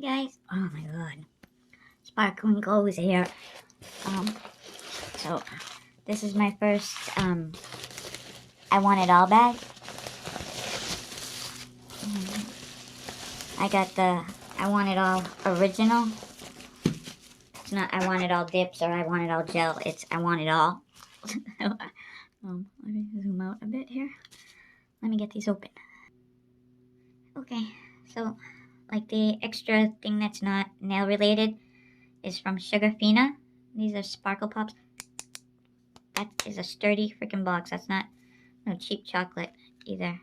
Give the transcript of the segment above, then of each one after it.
Hey guys, oh my god, sparkling goes here. So this is my first I Want It All bag. I got the I Want It All original. It's not I Want It All dips or I Want It All gel, it's I Want It All. Let me zoom out a bit here. Let me get these open. Okay, so like the extra thing that's not nail related is from Sugarfina. These are Sparkle Pops. That is a sturdy freaking box. That's not no cheap chocolate either.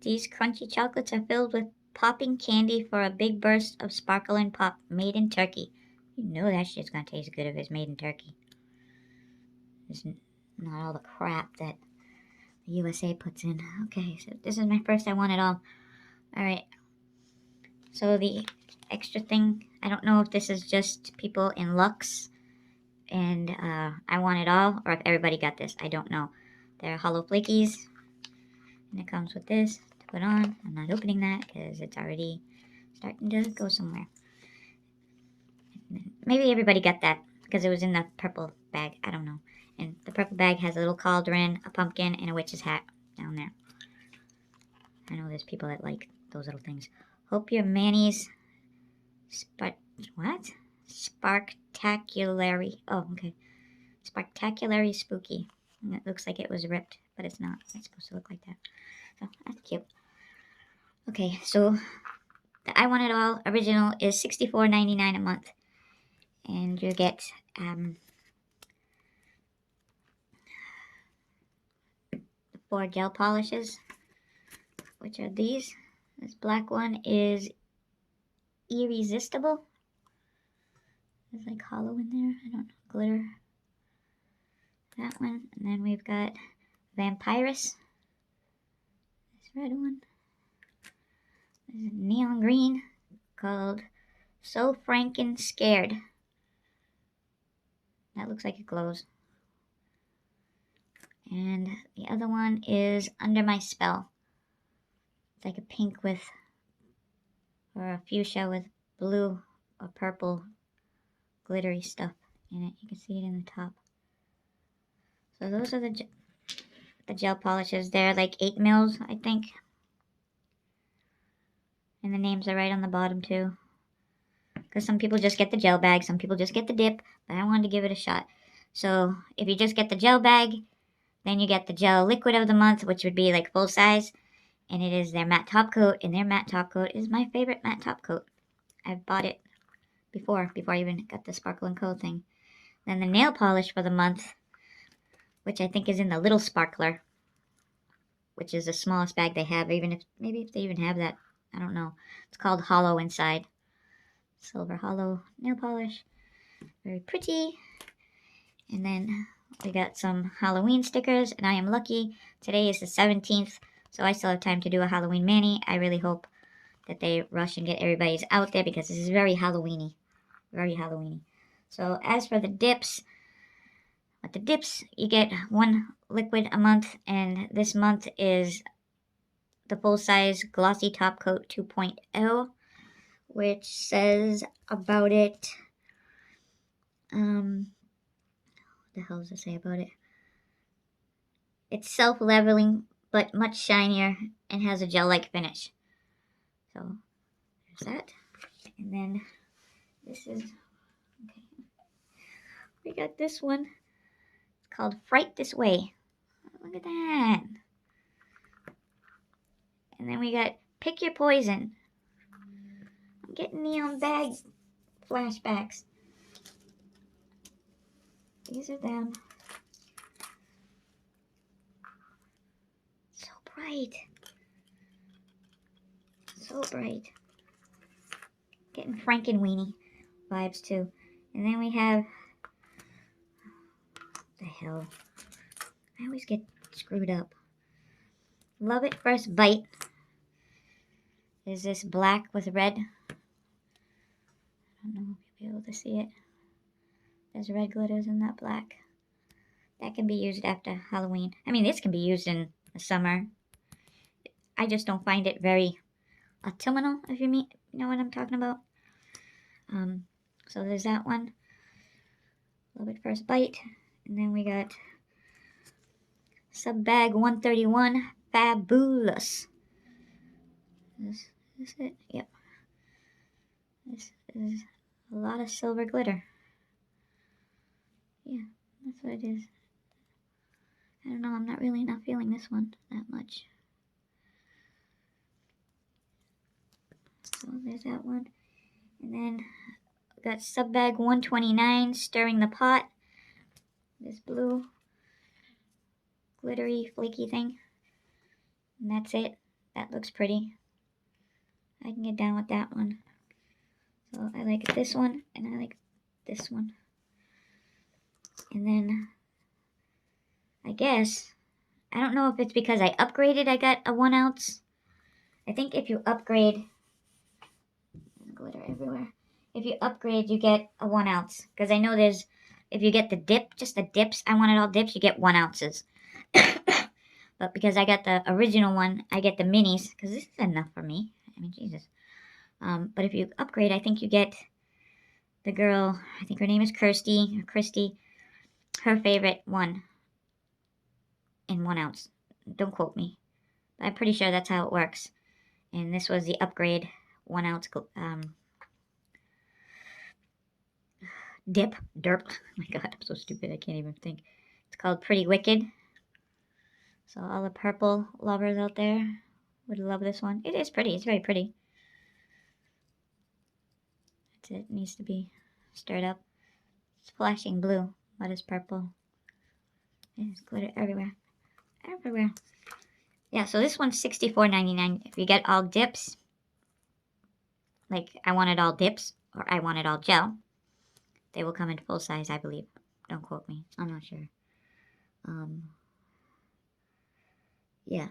These crunchy chocolates are filled with popping candy for a big burst of sparkle and pop, made in Turkey. You know that shit's gonna taste good if it's made in Turkey. It's not all the crap that the USA puts in. Okay, so this is my first I Want It All. Alright. So the extra thing, I don't know if this is just people in Lux and I Want It All, or if everybody got this. I don't know. They're hollow flakies, and it comes with this to put on. I'm not opening that because it's already starting to go somewhere. Maybe everybody got that because it was in the purple bag. I don't know. And the purple bag has a little cauldron, a pumpkin, and a witch's hat down there. I know there's people that like those little things. Hope your Manny's Sparktaculary. Oh, okay. Sparktaculary spooky. And it looks like it was ripped, but it's not. It's supposed to look like that. So that's cute. Okay, so the I Want It All original is $64.99 a month. And you get 4 gel polishes, which are these. This black one is Irresistible. There's like hollow in there. I don't know. Glitter. That one. And then we've got Vampirus. This red one. This is neon green called So Franken Scared. That looks like it glows. And the other one is Under My Spell. It's like a pink with, or a fuchsia with blue or purple glittery stuff in it. You can see it in the top. So those are the gel polishes. They're like 8 mils, I think. And the names are right on the bottom too. Because some people just get the gel bag, some people just get the dip, but I wanted to give it a shot. So if you just get the gel bag, then you get the gel liquid of the month, which would be like full size. And it is their matte top coat, and their matte top coat is my favorite matte top coat. I've bought it before I even got the Sparkle and Co thing. Then the nail polish for the month, which I think is in the little sparkler, which is the smallest bag they have, even if, maybe if they even have that, I don't know. It's called Hollow Inside. Silver hollow nail polish. Very pretty. And then we got some Halloween stickers, and I am lucky. Today is the 17th, so I still have time to do a Halloween mani. I really hope that they rush and get everybody's out there because this is very Halloween-y. Very Halloween-y. So as for the dips, with the dips, you get 1 liquid a month, and this month is the full-size Glossy Top Coat 2.0, which says about it, what the hell does it say about it? It's self-leveling, but much shinier, and has a gel-like finish. So, there's that. And then, this is, okay. We got this one. It's called Fright This Way. Look at that. And then we got Pick Your Poison. I'm getting neon bag flashbacks. These are them. So bright. So bright. Getting Frankenweenie vibes too. And then we have, what the hell? I always get screwed up. Love It First Bite. Is this black with red? I don't know if you'll be able to see it. There's red glitters in that black. That can be used after Halloween. I mean, this can be used in the summer. I just don't find it very autumnal, if you know what I'm talking about. So there's that one. A little bit first bite. And then we got sub bag 131 Fabulous. Is it? Yep. This is a lot of silver glitter. Yeah, that's what it is. I don't know, I'm not feeling this one that much. So there's that one. And then got sub bag 129 Stirring the Pot. This blue glittery flaky thing. And that's it. That looks pretty. I can get down with that one. So I like this one and I like this one. And then I guess, I don't know if it's because I upgraded, I got a 1 ounce. I think if you upgrade, there's glitter everywhere. If you upgrade, you get a 1 ounce. Because I know there's, if you get the dip, just the dips, I wanted all dips, you get 1 ounces. But because I got the original one, I get the minis. Because this is enough for me. I mean, Jesus. But if you upgrade, I think you get the girl, I think her name is Kristy, her favorite one in 1 ounce. Don't quote me. But I'm pretty sure that's how it works. And this was the upgrade 1 ounce derp. Oh my god, I'm so stupid, I can't even think. It's called Pretty Wicked. So all the purple lovers out there would love this one. It is pretty, it's very pretty. That's it, it needs to be stirred up. It's flashing blue, but it's purple. There's glitter everywhere. Everywhere. Yeah, so this one's $64.99. If you get all dips, like I wanted all dips, or I wanted all gel, they will come in full size, I believe. Don't quote me. I'm not sure. Yeah.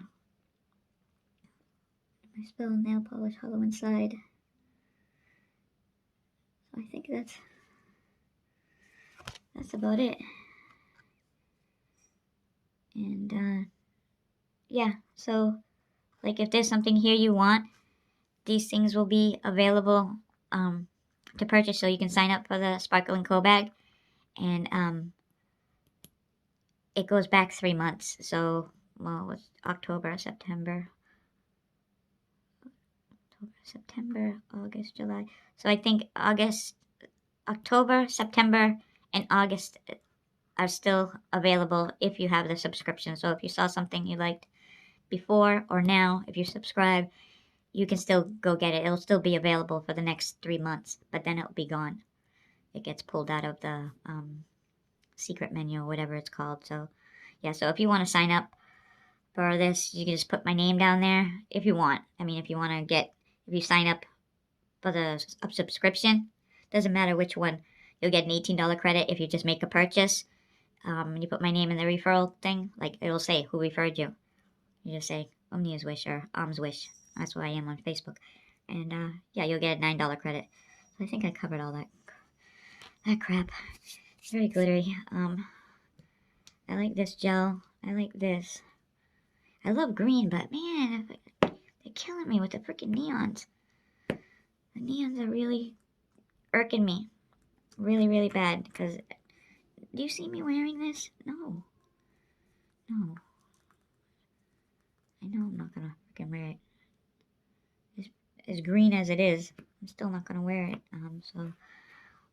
I spilled nail polish hollow inside. So I think that's about it. And yeah, so like if there's something here you want, these things will be available to purchase, so you can sign up for the Sparkle & Co bag. And it goes back 3 months. So, well, it's October, September, August, July. So I think October, September, and August are still available if you have the subscription. So if you saw something you liked before or now, if you subscribe, you can still go get it. It'll still be available for the next 3 months, but then it'll be gone. It gets pulled out of the secret menu or whatever it's called. So yeah, so if you want to sign up for this, you can just put my name down there if you want. I mean, if you sign up for the subscription, doesn't matter which one, you'll get an $18 credit if you just make a purchase. You put my name in the referral thing, like it'll say who referred you. You just say OmneyasWish or 𝑂𝑚nEasWish. That's what I am on Facebook. And yeah, you'll get a $9 credit. So I think I covered all that crap. It's very glittery. I like this gel. I like this. I love green, but man, they're killing me with the freaking neons. The neons are really irking me. Really, really bad. Because, do you see me wearing this? No. No. I know I'm not gonna freaking wear it. As green as it is, I'm still not gonna wear it. So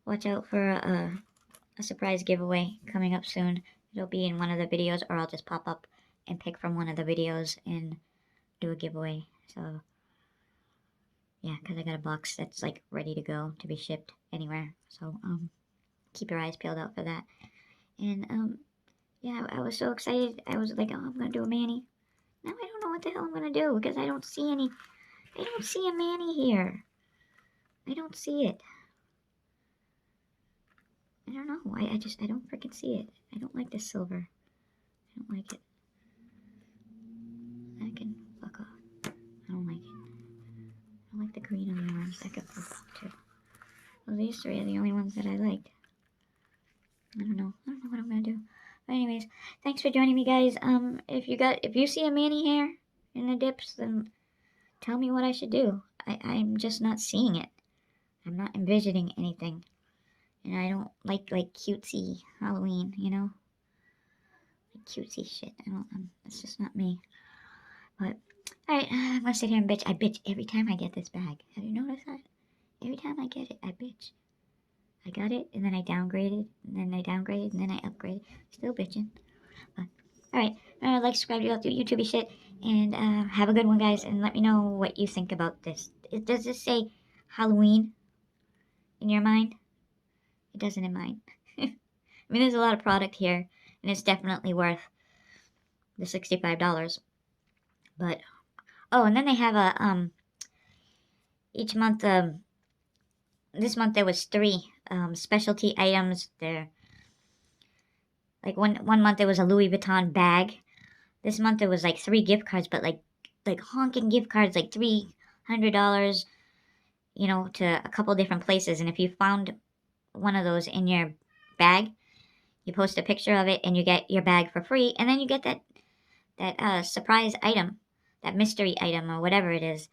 watch out for a surprise giveaway coming up soon. It'll be in one of the videos, or I'll just pop up and pick from one of the videos and do a giveaway. So yeah, because I got a box that's like ready to go to be shipped anywhere. So keep your eyes peeled out for that. And yeah, I was so excited. I was like, oh, I'm gonna do a mani. Now I don't know what the hell I'm gonna do because I don't see a mani here. I don't see it. I don't know. I don't freaking see it. I don't like this silver. I don't like it. I can fuck off. I don't like it. I like the green on the arms. That could fuck off too. Well, these three are the only ones that I liked. I don't know what I'm gonna do. But anyways, thanks for joining me, guys. If you see a mani hair in the dips, then tell me what I should do. I'm just not seeing it. I'm not envisioning anything. And I don't like cutesy Halloween, you know? Like cutesy shit. It's just not me. But, alright, I'm gonna sit here and bitch. I bitch every time I get this bag. Have you noticed that? Every time I get it, I bitch. I got it, and then I downgraded, and then I downgraded, and then I upgraded. Still bitching. But, alright, like, subscribe to YouTube shit, and have a good one, guys, and let me know what you think about this. Does this say Halloween in your mind? It doesn't in mine. I mean, there's a lot of product here, and it's definitely worth the $65. But, oh, and then they have a, each month, this month there was 3 specialty items. There, like one month there was a Louis Vuitton bag. This month it was like 3 gift cards, but like honking gift cards, like $300, you know, to a couple different places. And if you found one of those in your bag, you post a picture of it and you get your bag for free. And then you get that surprise item, that mystery item or whatever it is.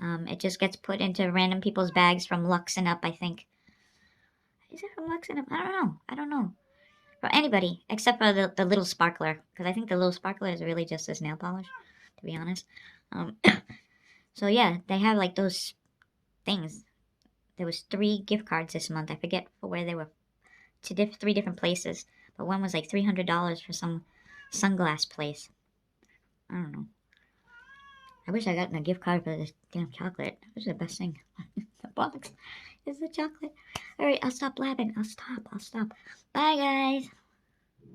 It just gets put into random people's bags from Lux and Up, I think. Is it from Lux and Up? I don't know. For anybody, except for the little sparkler. Because I think the little sparkler is really just this nail polish, to be honest. So yeah, they have like those things. There was 3 gift cards this month. I forget for where they were. To 3 different places. But one was like $300 for some sunglass place. I don't know. I wish I got a gift card for this damn chocolate. Which is the best thing. The box is the chocolate. Alright, I'll stop blabbing. I'll stop. Bye, guys.